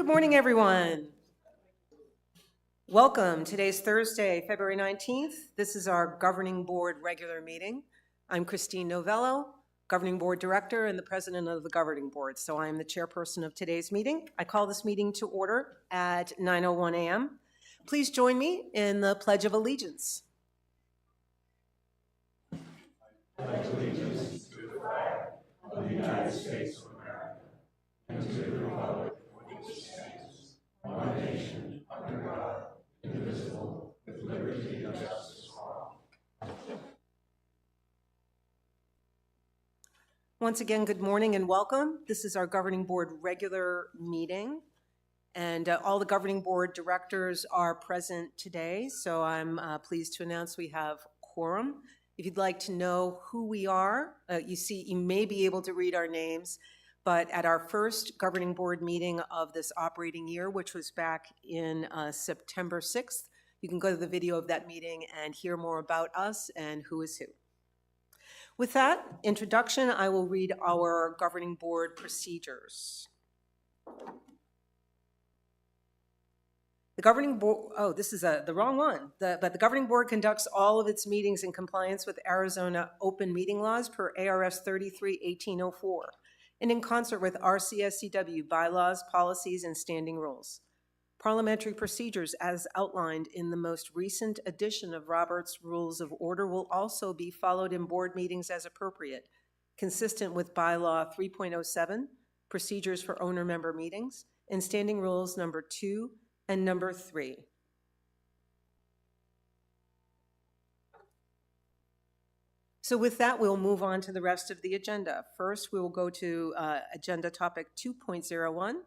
morning, everyone. Welcome. Today's Thursday, February 19th. This is our Governing Board regular meeting. I'm Christine Novello, Governing Board Director and the President of the Governing Board. So I am the chairperson of today's meeting. I call this meeting to order at 9:01 a.m. Please join me in the Pledge of Allegiance. I pledge allegiance to the flag of the United States of America and to the republic for which it stands, one nation, under God, indivisible, with liberty and justice for all. Once again, good morning and welcome. This is our Governing Board regular meeting, and all the Governing Board directors are present today, so I'm pleased to announce we have quorum. If you'd like to know who we are, you may be able to read our names, but at our first Governing Board meeting of this operating year, which was back in September 6th, you can go to the video of that meeting and hear more about us and who is who. With that introduction, I will read our Governing Board procedures. The Governing Board, oh, this is the wrong one. But the Governing Board conducts all of its meetings in compliance with Arizona open meeting laws per ARS 33-1804 and in concert with RCSCW bylaws, policies, and standing rules. Parliamentary procedures as outlined in the most recent edition of Robert's Rules of Order will also be followed in board meetings as appropriate, consistent with Bylaw 3.07, Procedures for Owner Member Meetings, and Standing Rules number 2 and number 3. So with that, we'll move on to the rest of the agenda. First, we will go to agenda topic 2.01,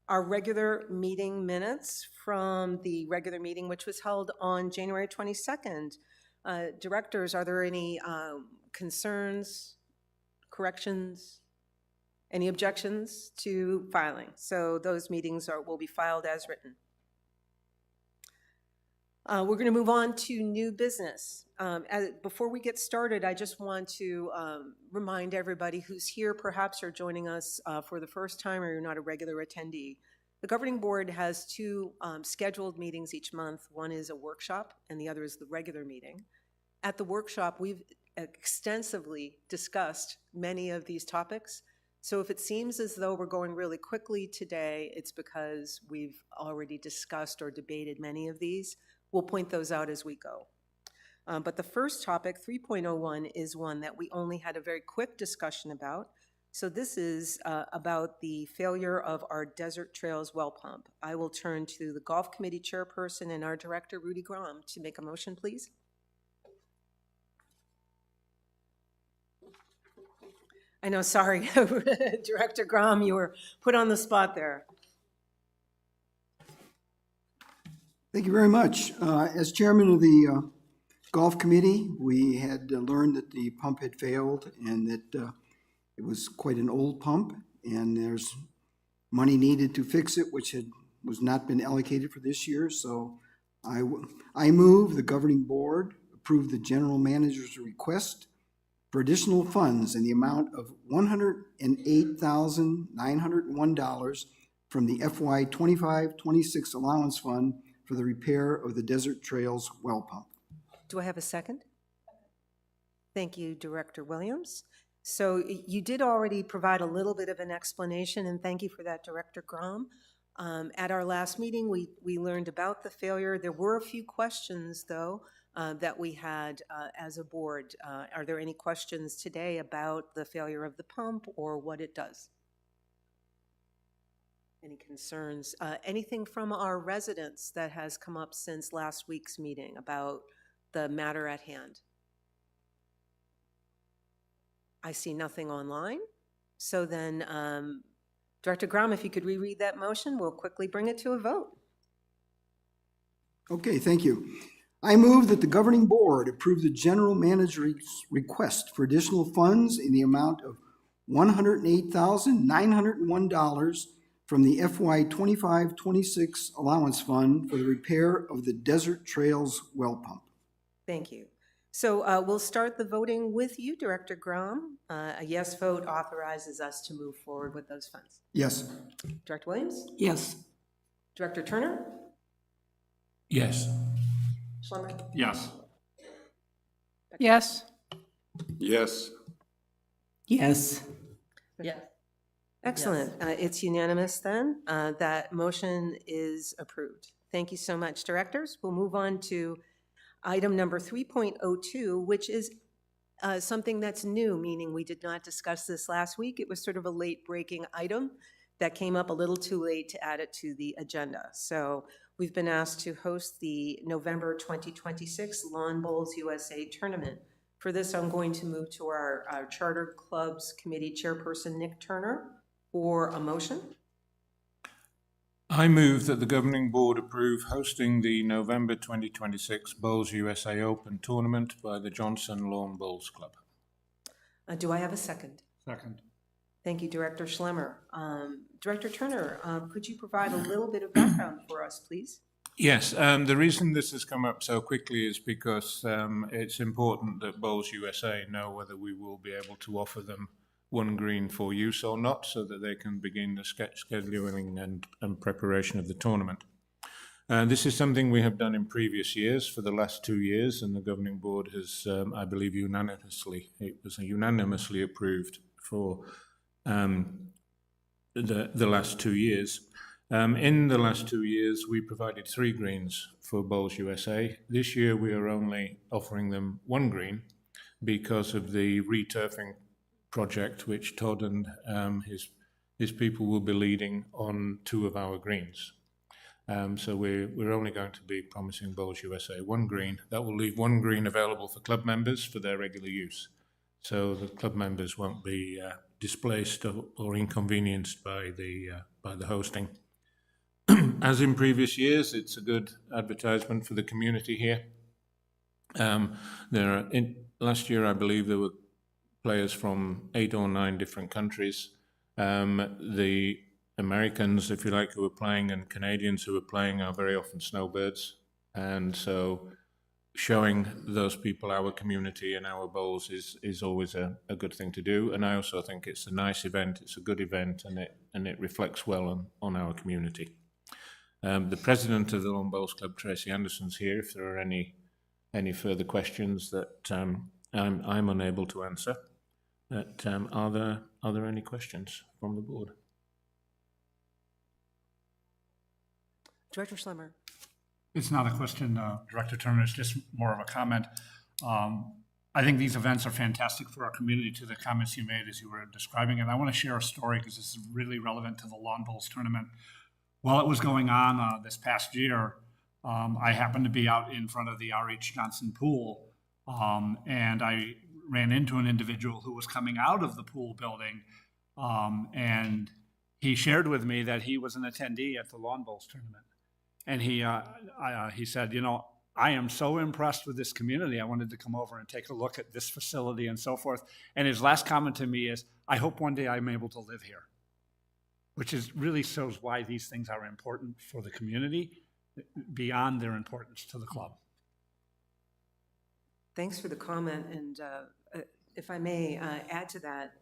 our regular meeting minutes from the regular meeting, which was held on January 22nd. Directors, are there any concerns, corrections, any objections to filing? So those meetings will be filed as written. We're going to move on to new business. Before we get started, I just want to remind everybody who's here, perhaps are joining us for the first time or you're not a regular attendee. The Governing Board has two scheduled meetings each month. One is a workshop and the other is the regular meeting. At the workshop, we've extensively discussed many of these topics. So if it seems as though we're going really quickly today, it's because we've already discussed or debated many of these. We'll point those out as we go. But the first topic, 3.01, is one that we only had a very quick discussion about. So this is about the failure of our Desert Trails well pump. I will turn to the Golf Committee Chairperson and our Director, Rudy Grom, to make a motion, please. I know, sorry, Director Grom, you were put on the spot there. Thank you very much. As chairman of the Golf Committee, we had learned that the pump had failed and that it was quite an old pump and there's money needed to fix it, which was not been allocated for this year. So I move the governing board approve the general manager's request for additional funds in the amount of $108,901 from the FY 25-26 allowance fund for the repair of the Desert Trails well pump. Do I have a second? Thank you, Director Williams. So you did already provide a little bit of an explanation, and thank you for that, Director Grom. At our last meeting, we learned about the failure. There were a few questions, though, that we had as a board. Are there any questions today about the failure of the pump or what it does? Any concerns? Anything from our residents that has come up since last week's meeting about the matter at hand? I see nothing online. So then, Director Grom, if you could reread that motion, we'll quickly bring it to a vote. Okay, thank you. I move that the governing board approve the general manager's request for additional funds in the amount of $108,901 from the FY 25-26 allowance fund for the repair of the Desert Trails well pump. Thank you. So we'll start the voting with you, Director Grom. A yes vote authorizes us to move forward with those funds. Yes. Director Williams? Yes. Director Turner? Yes. Schlemmer? Yes. Yes. Yes. Yes. Yes. Excellent. It's unanimous then. That motion is approved. Thank you so much, directors. We'll move on to item number 3.02, which is something that's new, meaning we did not discuss this last week. It was sort of a late-breaking item that came up a little too late to add it to the agenda. So we've been asked to host the November 2026 Lawn Bowls USA Tournament. For this, I'm going to move to our Charter Clubs Committee Chairperson, Nick Turner, for a motion. I move that the governing board approve hosting the November 2026 Bowls USA Open Tournament by the Johnson Lawn Bowls Club. Do I have a second? Second. Thank you, Director Schlemmer. Director Turner, could you provide a little bit of background for us, please? Yes, the reason this has come up so quickly is because it's important that Bowls USA know whether we will be able to offer them one green for use or not, so that they can begin the scheduling and preparation of the tournament. This is something we have done in previous years for the last 2 years, and the governing board has, I believe, unanimously approved for the last 2 years. In the last 2 years, we provided 3 greens for Bowls USA. This year, we are only offering them 1 green because of the returfing project, which Todd and his people will be leading on 2 of our greens. So we're only going to be promising Bowls USA 1 green. That will leave 1 green available for club members for their regular use. So the club members won't be displaced or inconvenienced by the hosting. As in previous years, it's a good advertisement for the community here. Last year, I believe there were players from 8 or 9 different countries. The Americans, if you like, who are playing, and Canadians who are playing are very often snowbirds. And so showing those people our community and our bowls is always a good thing to do. And I also think it's a nice event, it's a good event, and it reflects well on our community. The president of the Lawn Bowls Club, Tracy Anderson's here, if there are any further questions that I'm unable to answer. But are there any questions from the board? Director Schlemmer. It's not a question, Director Turner, it's just more of a comment. I think these events are fantastic for our community, to the comments you made as you were describing it. I want to share a story because this is really relevant to the Lawn Bowls tournament. While it was going on this past year, I happened to be out in front of the R.H. Johnson pool, and I ran into an individual who was coming out of the pool building, and he shared with me that he was an attendee at the Lawn Bowls tournament. And he said, you know, I am so impressed with this community. I wanted to come over and take a look at this facility and so forth. And his last comment to me is, I hope one day I'm able to live here, which really shows why these things are important for the community beyond their importance to the club. Thanks for the comment, and if I may add to that,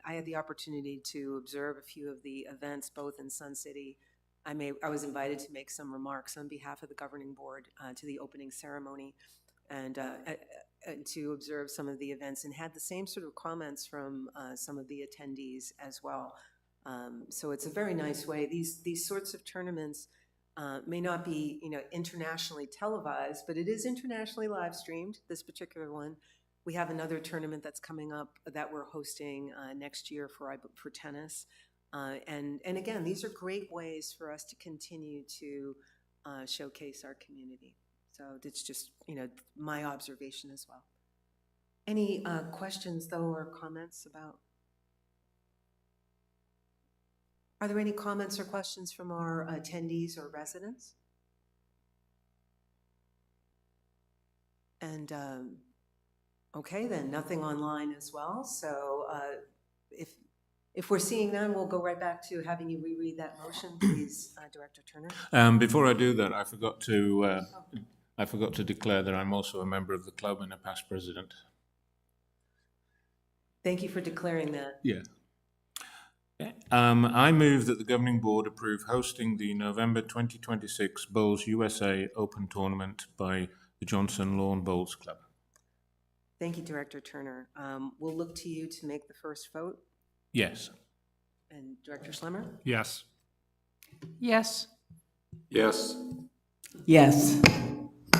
I had the opportunity to observe a few of the events both in Sun City. I was invited to make some remarks on behalf of the governing board to the opening ceremony and to observe some of the events, and had the same sort of comments from some of the attendees as well. So it's a very nice way. These sorts of tournaments may not be, internationally televised, but it is internationally live streamed, this particular one. We have another tournament that's coming up that we're hosting next year for tennis. And again, these are great ways for us to continue to showcase our community. So it's just, my observation as well. Any questions, though, or comments about? Are there any comments or questions from our attendees or residents? And okay, then nothing online as well. So if we're seeing none, we'll go right back to having you reread that motion, please, Director Turner. Before I do that, I forgot to declare that I'm also a member of the club and a past president. Thank you for declaring that. Yeah. I move that the governing board approve hosting the November 2026 Bowls USA Open Tournament by the Johnson Lawn Bowls Club. Thank you, Director Turner. We'll look to you to make the first vote. Yes. And Director Schlemmer? Yes. Yes. Yes. Yes.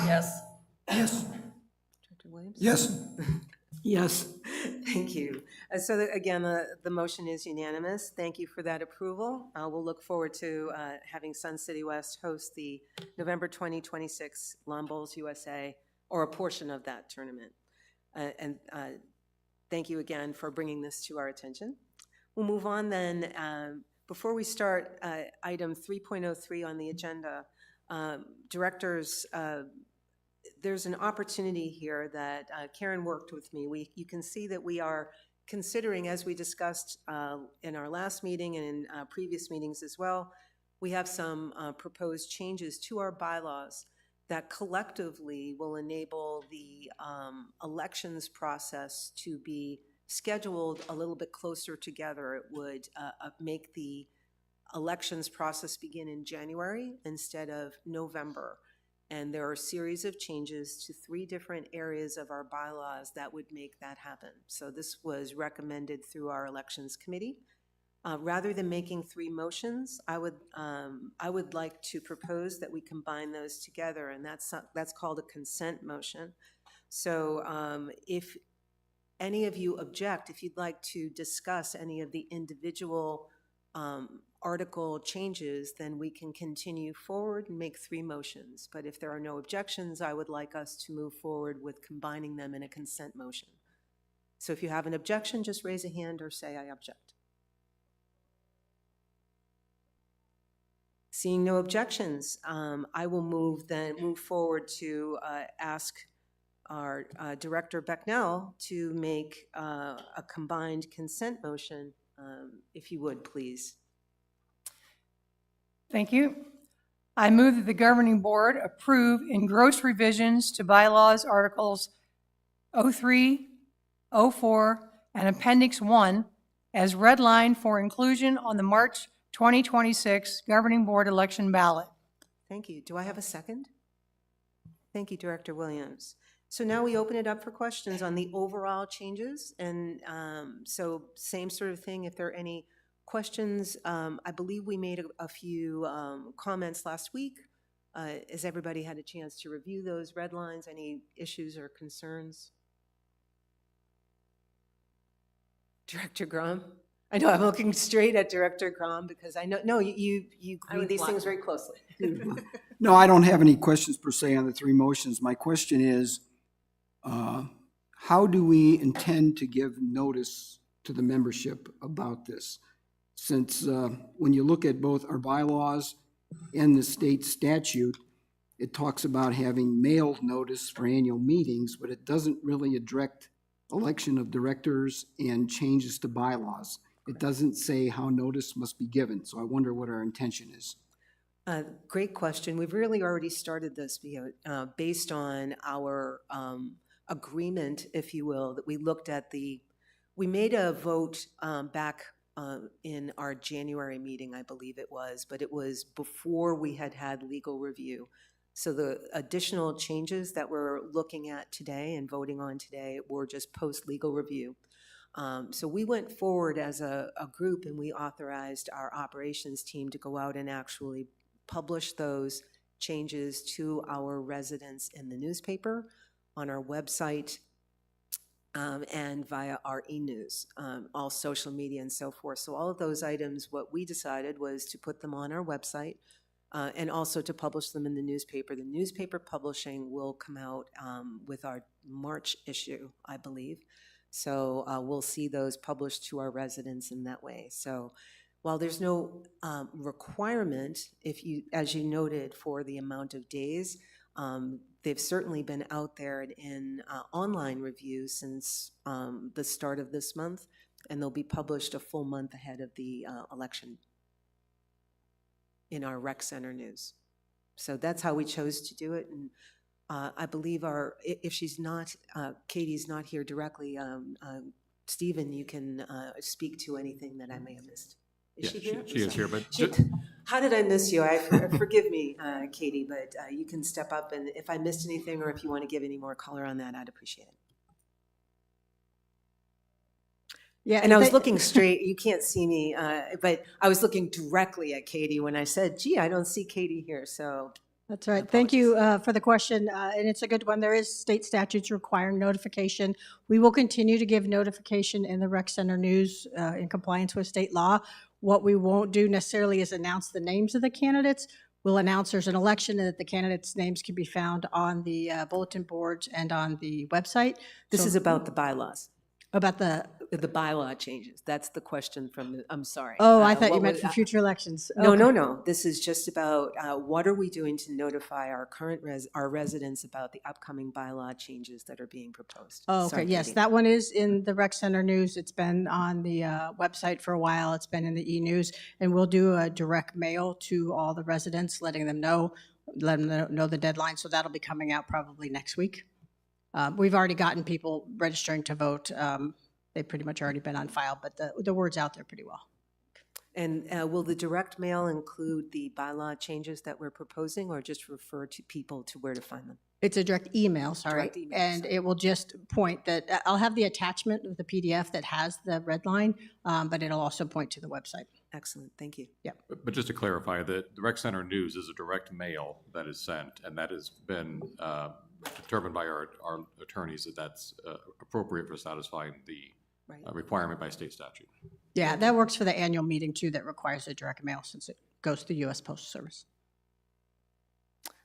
Yes. Yes. Director Williams? Yes. Yes. Thank you. Again, the motion is unanimous. Thank you for that approval. We'll look forward to having Sun City West host the November 2026 Lawn Bowls USA, or a portion of that tournament. And thank you again for bringing this to our attention. We'll move on then. Before we start item 3.03 on the agenda, directors, there's an opportunity here that Karen worked with me. You can see that we are considering, as we discussed in our last meeting and in previous meetings as well, we have some proposed changes to our bylaws that collectively will enable the elections process to be scheduled a little bit closer together. It would make the elections process begin in January instead of November. And there are a series of changes to 3 different areas of our bylaws that would make that happen. So this was recommended through our elections committee. Rather than making 3 motions, I would like to propose that we combine those together, and that's called a consent motion. So if any of you object, if you'd like to discuss any of the individual article changes, then we can continue forward and make 3 motions. But if there are no objections, I would like us to move forward with combining them in a consent motion. So if you have an objection, just raise a hand or say, I object. Seeing no objections, I will move forward to ask our Director Becknell to make a combined consent motion, if you would, please. Thank you. I move that the governing board approve engrossed revisions to bylaws articles 03, 04, and Appendix 1 as redlined for inclusion on the March 2026 governing board election ballot. Thank you. Do I have a second? Thank you, Director Williams. So now we open it up for questions on the overall changes. And so same sort of thing, if there are any questions. I believe we made a few comments last week. Has everybody had a chance to review those red lines? Any issues or concerns? Director Grom? I know I'm looking straight at Director Grom because I know, no, you read these things very closely. No, I don't have any questions per se on the 3 motions. My question is, how do we intend to give notice to the membership about this? Since when you look at both our bylaws and the state statute, it talks about having mailed notice for annual meetings, but it doesn't really address election of directors and changes to bylaws. It doesn't say how notice must be given, so I wonder what our intention is. Great question. We've really already started this based on our agreement, if you will, that we looked at we made a vote back in our January meeting, I believe it was, but it was before we had legal review. So the additional changes that we're looking at today and voting on today were just post-legal review. So we went forward as a group and we authorized our operations team to go out and actually publish those changes to our residents in the newspaper, on our website, and via our e-news, all social media and so forth. So all of those items, what we decided was to put them on our website and also to publish them in the newspaper. The newspaper publishing will come out with our March issue, I believe. So we'll see those published to our residents in that way. So while there's no requirement, as you noted, for the amount of days, they've certainly been out there in online reviews since the start of this month, and they'll be published a full month ahead of the election in our rec center news. So that's how we chose to do it. And I believe if she's not, Katie's not here directly, Stephen, you can speak to anything that I may have missed. Is she here? She is here, but She- How did I miss you? Forgive me, Katie, but you can step up, and if I missed anything or if you want to give any more color on that, I'd appreciate it. Yeah, And I was looking straight, you can't see me, but I was looking directly at Katie when I said, gee, I don't see Katie here, so. That's right. Thank you for the question, and it's a good one. There is state statutes requiring notification. We will continue to give notification in the Rec Center News in compliance with state law. What we won't do necessarily is announce the names of the candidates. We'll announce there's an election and that the candidates' names can be found on the bulletin boards and on the website. This So is about the bylaws, about the, the bylaw changes. That's the question from the, I'm sorry. oh, I thought you What meant was- for future elections. No, Okay. no. This is just about what are we doing to notify our current our residents about the upcoming bylaw changes that are being proposed. Oh, okay, Sorry, yes, Katie. that one is in the Rec Center News. It's been on the website for a while. It's been in the e-news. And we'll do a direct mail to all the residents, letting them know the deadline. So that'll be coming out probably next week. We've already gotten people registering to vote. They've pretty much already been on file, but the word's out there pretty well. And will the direct mail include the bylaw changes that we're proposing, or just refer to people to where to find them? It's a direct email, sorry. Direct email, And sorry. it will just point that, I'll have the attachment of the PDF that has the red line, but it'll also point to the website. Excellent, thank you. But just to clarify, the Rec Center News is a direct mail that is sent, and that has been determined by our attorneys that that's appropriate for satisfying the Right. requirement by state statute. Yeah, that works for the annual meeting too, that requires a direct mail since it goes to the U.S. Postal Service.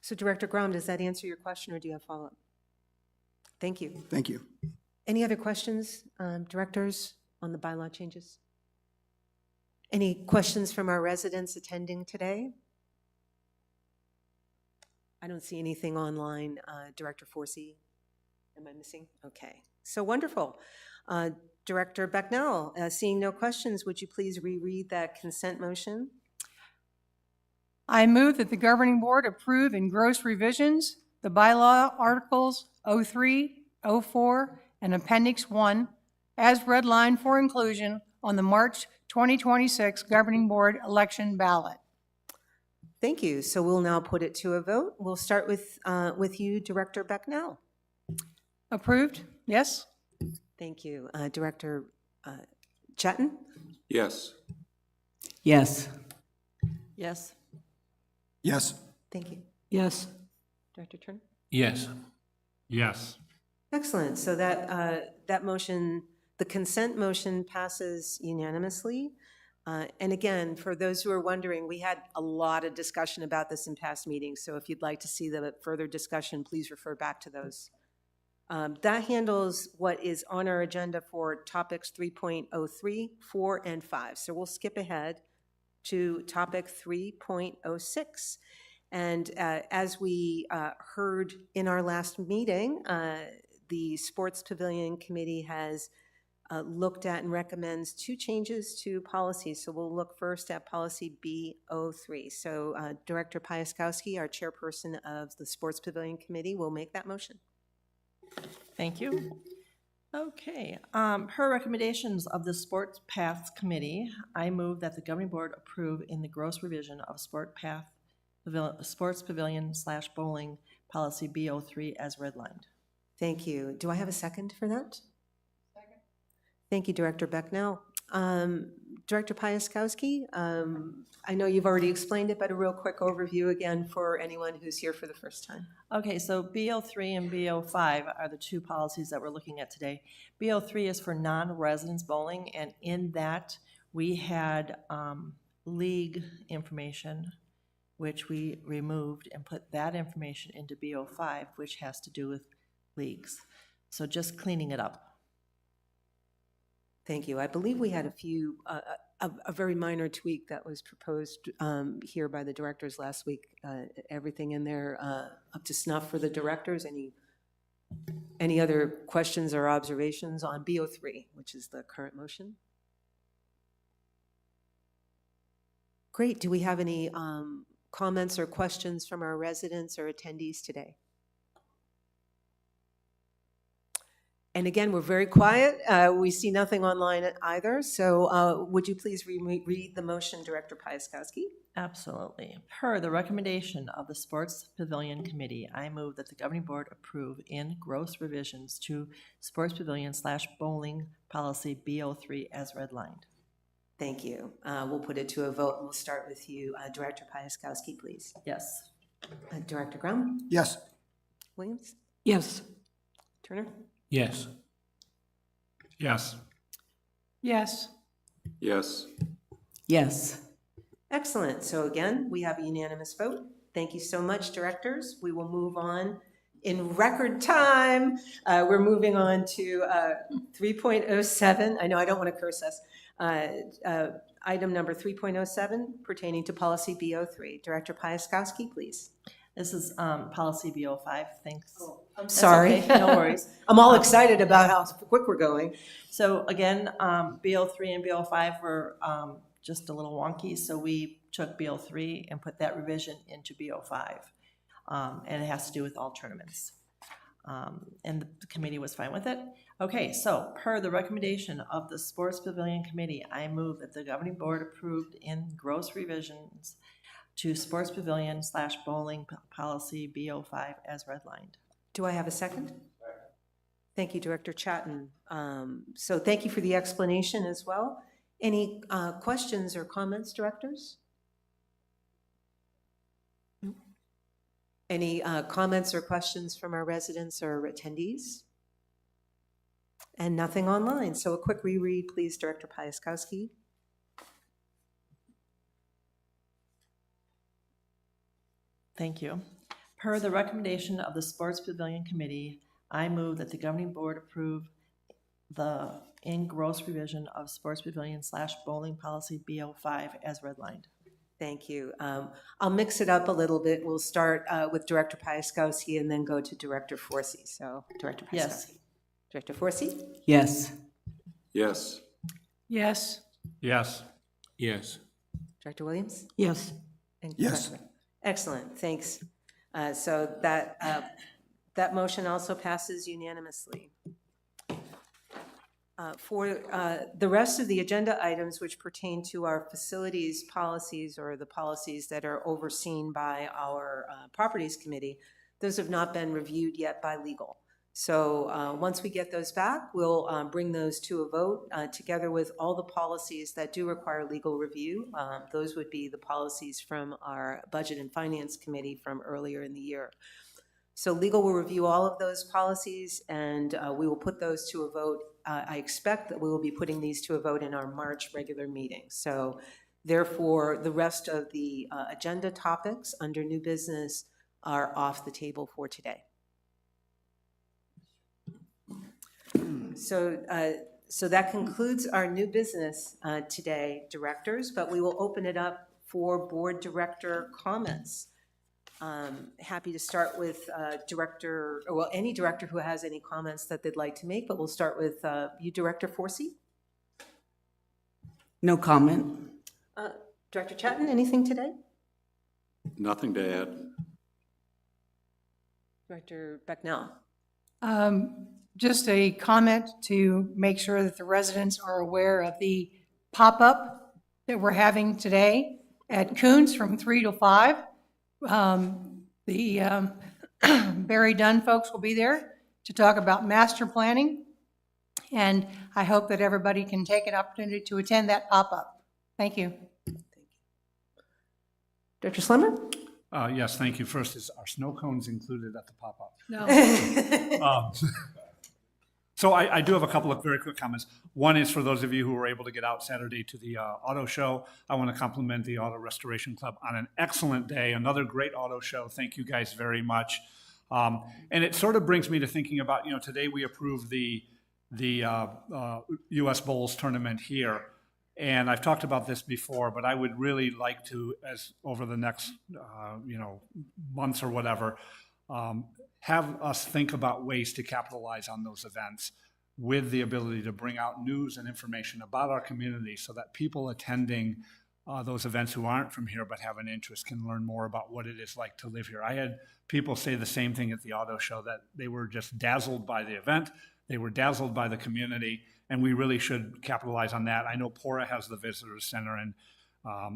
So Director Grom, does that answer your question, or do you have follow-up? Thank you. Thank you. Any other questions, directors, on the bylaw changes? Any questions from our residents attending today? I don't see anything online. Director Forsey, am I missing? Okay, so wonderful. Director Becknell, seeing no questions, would you please reread that consent motion? I move that the governing board approve in gross revisions the bylaw articles 03, 04, and Appendix 1 as redlined for inclusion on the March 2026 governing board election ballot. Thank you. So we'll now put it to a vote. We'll start with you, Director Becknell. Approved? Yes? Thank you. Director Chetton? Yes. Yes. Yes. Yes. Thank you. Yes. Director Turner? Yes. Yes. Excellent. So that motion, the consent motion passes unanimously. And again, for those who are wondering, we had a lot of discussion about this in past meetings. So if you'd like to see the further discussion, please refer back to those. That handles what is on our agenda for topics 3.03, 4, and 5. So we'll skip ahead to topic 3.06. And as we heard in our last meeting, the Sports Pavilion Committee has looked at and recommends 2 changes to policies. So we'll look first at policy B03. So Director Piaskowski, our chairperson of the Sports Pavilion Committee, will make that motion. Thank you. Okay, per recommendations of the Sports Paths Committee, I move that the governing board approve in the gross revision of Sports Pavilion / bowling policy B03 as redlined. Thank you. Do I have a second for that? Second. Thank you, Director Becknell. Director Piaskowski, I know you've already explained it, but a real quick overview again for anyone who's here for the first time. Okay, so B03 and B05 are the 2 policies that we're looking at today. B03 is for non-residence bowling, and in that, we had league information, which we removed and put that information into B05, which has to do with leagues. So just cleaning it up. Thank you. I believe we had a few, a very minor tweak that was proposed here by the directors last week. Everything in there up to snuff for the directors. Any other questions or observations on B03, which is the current motion? Great. Do we have any comments or questions from our residents or attendees today? And again, we're very quiet. We see nothing online either. So would you please read the motion, Director Piaskowski? Absolutely. Per the recommendation of the Sports Pavilion Committee, I move that the governing board approve in gross revisions to Sports Pavilion/bowling policy BO3 as redlined. Thank you. We'll put it to a vote. We'll start with you, Director Piaskowski, please. Yes. Director Graham? Yes. Williams? Yes. Turner? Yes. Yes. Yes. Yes. Yes. Excellent. So again, we have a unanimous vote. Thank you so much, directors. We will move on in record time. We're moving on to 3.07. I know I don't want to curse us. Item number 3.07 pertaining to policy BO3. Director Piaskowski, please. This is policy BO5. Thanks. I'm That's sorry. okay, no worries. I'm all excited about how quick we're going. So again, BO3 and BO5 were just a little wonky, so we took BO3 and put that revision into BO5. And it has to do with all tournaments. And the committee was fine with it. Okay, so per the recommendation of the Sports Pavilion Committee, I move that the governing board approved in gross revisions to Sports Pavilion/bowling policy BO5 as redlined. Do I have a second? Thank you, Director Chatton. So thank you for the explanation as well. Any questions or comments, directors? Any comments or questions from our residents or attendees? And nothing online. So a quick reread, please, Director Piaskowski. Thank you. Per the recommendation of the Sports Pavilion Committee, I move that the governing board approve the in gross revision of Sports Pavilion/bowling policy BO5 as redlined. Thank you. I'll mix it up a little bit. We'll start with Director Piaskowski and then go to Director Forsey. So Director Piaskowski. Yes. Director Forsey? Yes. Yes. Yes. Yes. Yes. Director Williams? Yes. And Yes. Director- Excellent, thanks. So that motion also passes unanimously. For the rest of the agenda items which pertain to our facilities policies or the policies that are overseen by our Properties Committee, those have not been reviewed yet by legal. So once we get those back, we'll bring those to a vote together with all the policies that do require legal review. Those would be the policies from our Budget and Finance Committee from earlier in the year. So legal will review all of those policies and we will put those to a vote. I expect that we will be putting these to a vote in our March regular meeting. So therefore, the rest of the agenda topics under new business are off the table for today. So that concludes our new business today, directors, but we will open it up for board director comments. Happy to start with any director who has any comments that they'd like to make, but we'll start with you, Director Forsey. No comment. Director Chatton, anything today? Nothing to add. Director Becknell. Just a comment to make sure that the residents are aware of the pop-up that we're having today at Coons from 3 to 5. The Barry Dunn folks will be there to talk about master planning. And I hope that everybody can take an opportunity to attend that pop-up. Thank you. Director Slimmer? Yes, thank you. First, is our snow cones included at the pop-up? No. So I do have a couple of very quick comments. One is for those of you who were able to get out Saturday to the auto show. I want to compliment the Auto Restoration Club on an excellent day, another great auto show. Thank you guys very much. And it sort of brings me to thinking about, today we approved the U.S. Bowls tournament here. And I've talked about this before, but I would really like to, as over the next, months or whatever, have us think about ways to capitalize on those events with the ability to bring out news and information about our community so that people attending those events who aren't from here but have an interest can learn more about what it is like to live here. I had people say the same thing at the auto show, that they were just dazzled by the event. They were dazzled by the community, and we really should capitalize on that. I know Pora has the visitor center, and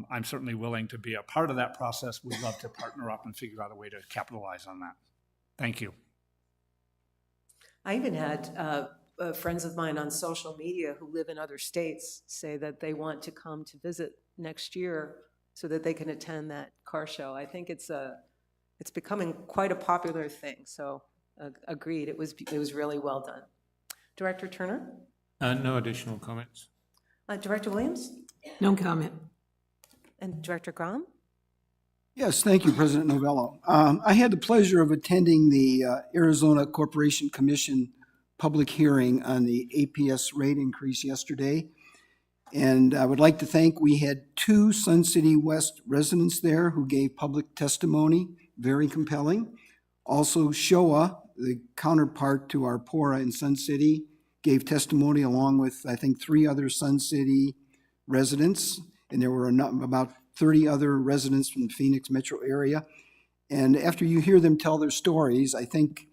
I'm certainly willing to be a part of that process. We'd love to partner up and figure out a way to capitalize on that. Thank you. I even had friends of mine on social media who live in other states say that they want to come to visit next year so that they can attend that car show. I think it's becoming quite a popular thing, so agreed, it was really well done. Director Turner? No additional comments. Director Williams? No comment. And Director Grom? Yes, thank you, President Novello. I had the pleasure of attending the Arizona Corporation Commission public hearing on the APS rate increase yesterday. And I would like to thank, we had 2 Sun City West residents there who gave public testimony, very compelling. Also, Showa, the counterpart to our Pora in Sun City, gave testimony along with, I think, 3 other Sun City residents. And there were about 30 other residents from the Phoenix metro area. And after you hear them tell their stories, I think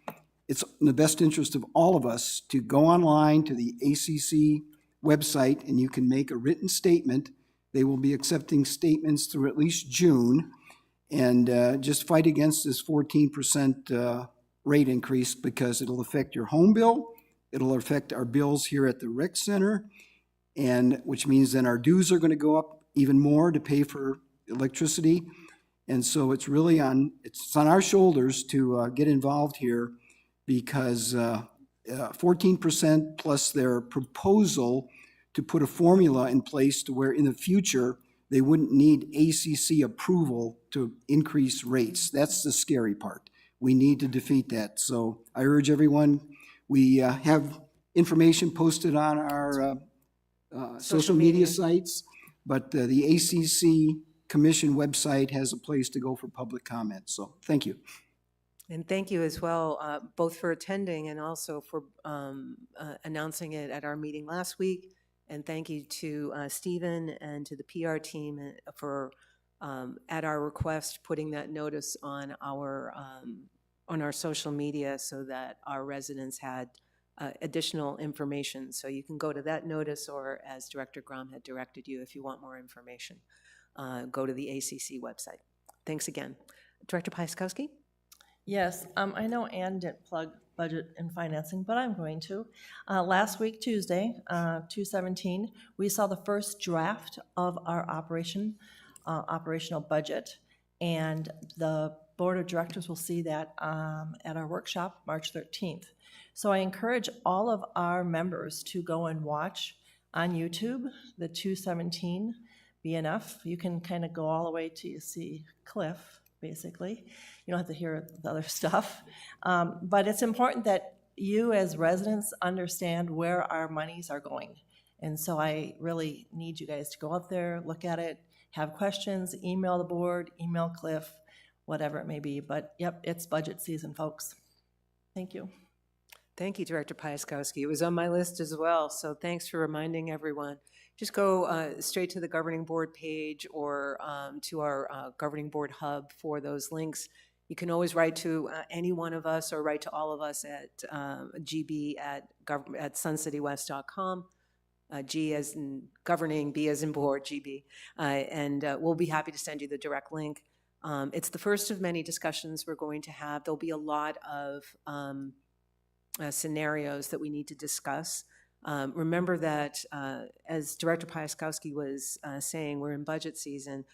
it's in the best interest of all of us to go online to the ACC website, and you can make a written statement. They will be accepting statements through at least June, and just fight against this 14% rate increase, because it'll affect your home bill, it'll affect our bills here at the rec center, and which means then our dues are going to go up even more to pay for electricity. And so it's really on our shoulders to get involved here, because 14% plus their proposal to put a formula in place to where in the future they wouldn't need ACC approval to increase rates. That's the scary part. We need to defeat that. So I urge everyone, we have information posted on our social media sites, but the ACC Commission website has a place to go for public comment. So thank you. And thank you as well, both for attending and also for announcing it at our meeting last week. And thank you to Stephen and to the PR team for, at our request, putting that notice on our social media so that our residents had additional information. So you can go to that notice, or as Director Grom had directed you, if you want more information, go to the ACC website. Thanks again. Director Piaskowski? Yes, I know Ann didn't plug budget and financing, but I'm going to. Last week, Tuesday, 2/17, we saw the first draft of our operational budget, and the Board of Directors will see that at our workshop, March 13th. So I encourage all of our members to go and watch on YouTube the 2/17 BNF. You can kind of go all the way till you see Cliff, basically. You don't have to hear the other stuff. But it's important that you as residents understand where our monies are going. And so I really need you guys to go out there, look at it, have questions, email the board, email Cliff, whatever it may be. But yep, it's budget season, folks. Thank you. Thank you, Director Piaskowski. It was on my list as well, so thanks for reminding everyone. Just go straight to the governing board page or to our governing board hub for those links. You can always write to any one of us or write to all of us at gb@suncitywest.com. G as in governing, B as in board, GB. And we'll be happy to send you the direct link. It's the first of many discussions we're going to have. There'll be a lot of scenarios that we need to discuss. Remember that, as Director Piaskowski was saying, we're in budget season,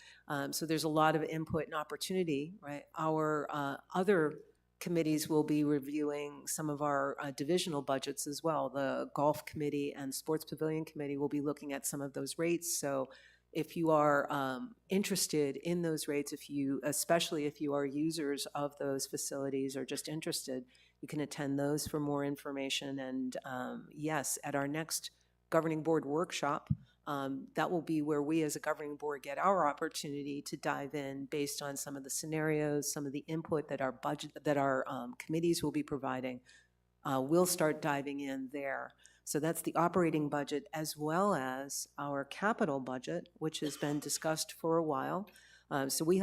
so there's a lot of input and opportunity, right? Our other committees will be reviewing some of our divisional budgets as well. The Golf Committee and Sports Pavilion Committee will be looking at some of those rates. So if you are interested in those rates, especially if you are users of those facilities or just interested, you can attend those for more information. And yes, at our next governing board workshop, that will be where we as a governing board get our opportunity to dive in based on some of the scenarios, some of the input that our committees will be providing. We'll start diving in there. So that's the operating budget as well as our capital budget, which has been discussed for a while. So we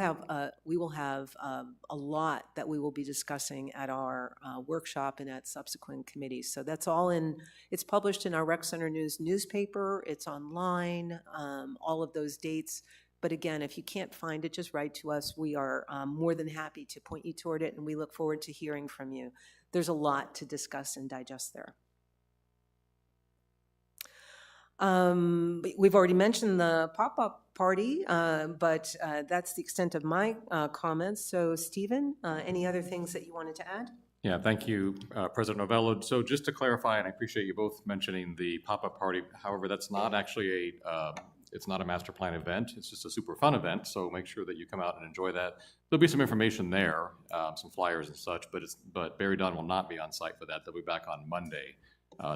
will have a lot that we will be discussing at our workshop and at subsequent committees. So that's all it's published in our Rec Center News newspaper, it's online, all of those dates. But again, if you can't find it, just write to us. We are more than happy to point you toward it, and we look forward to hearing from you. There's a lot to discuss and digest there. We've already mentioned the pop-up party, but that's the extent of my comments. So Stephen, any other things that you wanted to add? Yeah, thank you, President Novello. So just to clarify, and I appreciate you both mentioning the pop-up party, however, that's not actually it's not a master plan event. It's just a super fun event, so make sure that you come out and enjoy that. There'll be some information there, some flyers and such, but Barry Dunn will not be on site for that. They'll be back on Monday.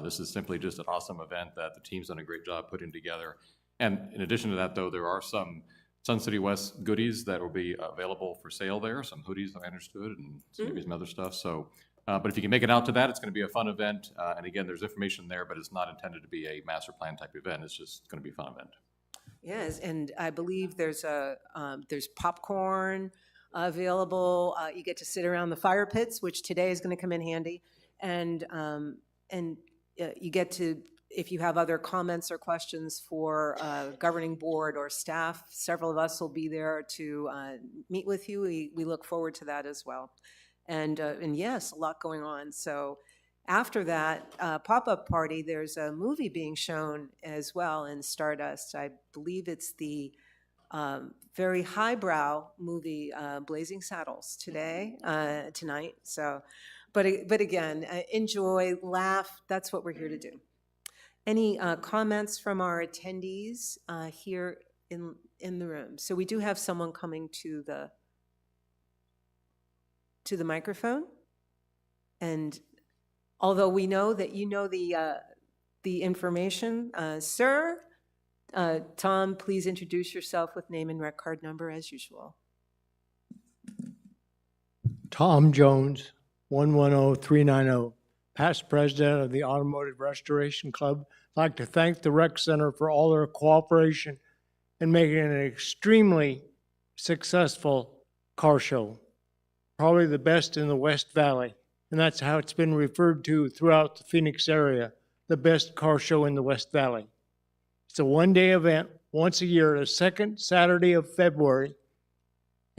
This is simply just an awesome event that the team's done a great job putting together. And in addition to that, though, there are some Sun City West goodies that will be available for sale there, some hoodies I understood, and maybe some other stuff. So, but if you can make it out to that, it's going to be a fun event. And again, there's information there, but it's not intended to be a master plan type event. It's just going to be a fun event. Yes, and I believe there's popcorn available. You get to sit around the fire pits, which today is going to come in handy, and you get to, if you have other comments or questions for governing board or staff, several of us will be there to meet with you. We look forward to that as well, and yes, a lot going on. So. After that pop-up party, there's a movie being shown as well in Stardust. I believe it's the very highbrow movie Blazing Saddles tonight. So, but again, enjoy, laugh. That's what we're here to do. Any comments from our attendees here in the room? So we do have someone coming to the microphone, and although we know that you know the information, sir, Tom, please introduce yourself with name and rec card number as usual. Tom Jones, 110390, past president of the Automotive Restoration Club. I'd like to thank the Rec Center for all their cooperation in making it an extremely successful car show, probably the best in the West Valley. And that's how it's been referred to throughout the Phoenix area, the best car show in the West Valley. It's a one-day event, once a year, the second Saturday of February,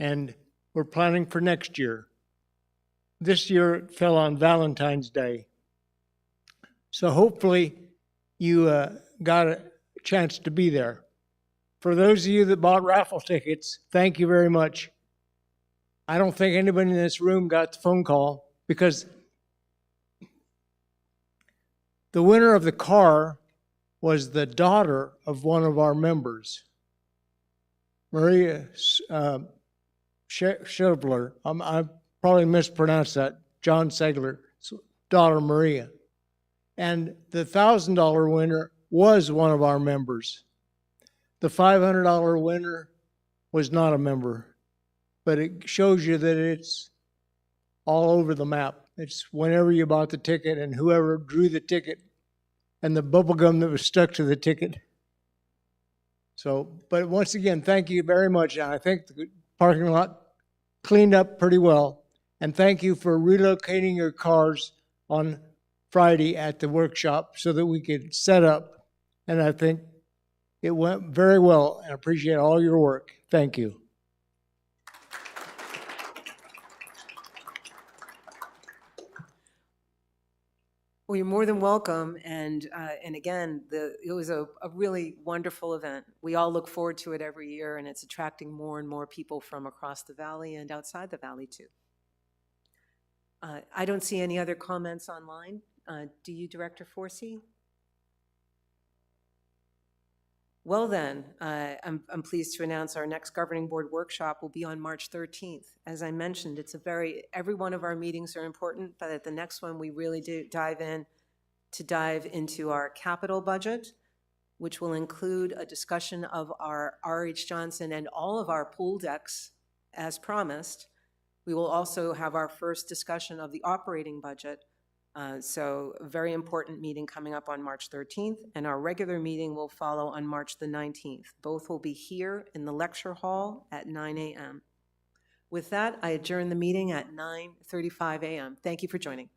and we're planning for next year. This year it fell on Valentine's Day. So hopefully you got a chance to be there. For those of you that bought raffle tickets, thank you very much. I don't think anybody in this room got the phone call, because the winner of the car was the daughter of one of our members, Maria Schebler. I probably mispronounced that, John Segler's daughter, Maria. And the $1,000 winner was one of our members. The $500 winner was not a member, but it shows you that it's all over the map. It's whenever you bought the ticket and whoever drew the ticket and the bubble gum that was stuck to the ticket. So, but once again, thank you very much. I think the parking lot cleaned up pretty well. And thank you for relocating your cars on Friday at the workshop so that we could set up. And I think it went very well, and I appreciate all your work. Thank you. Well, you're more than welcome, and again, it was a really wonderful event. We all look forward to it every year, and it's attracting more and more people from across the valley and outside the valley too. I don't see any other comments online. Do you, Director Forsey? Well then, I'm pleased to announce our next governing board workshop will be on March 13th. As I mentioned, it's every one of our meetings are important, but at the next one we really do dive into our capital budget, which will include a discussion of our R.H. Johnson and all of our pool decks as promised. We will also have our first discussion of the operating budget, So a very important meeting coming up on March 13th, and our regular meeting will follow on March the 19th. Both will be here in the lecture hall at 9 a.m. With that, I adjourn the meeting at 9:35 a.m. Thank you for joining.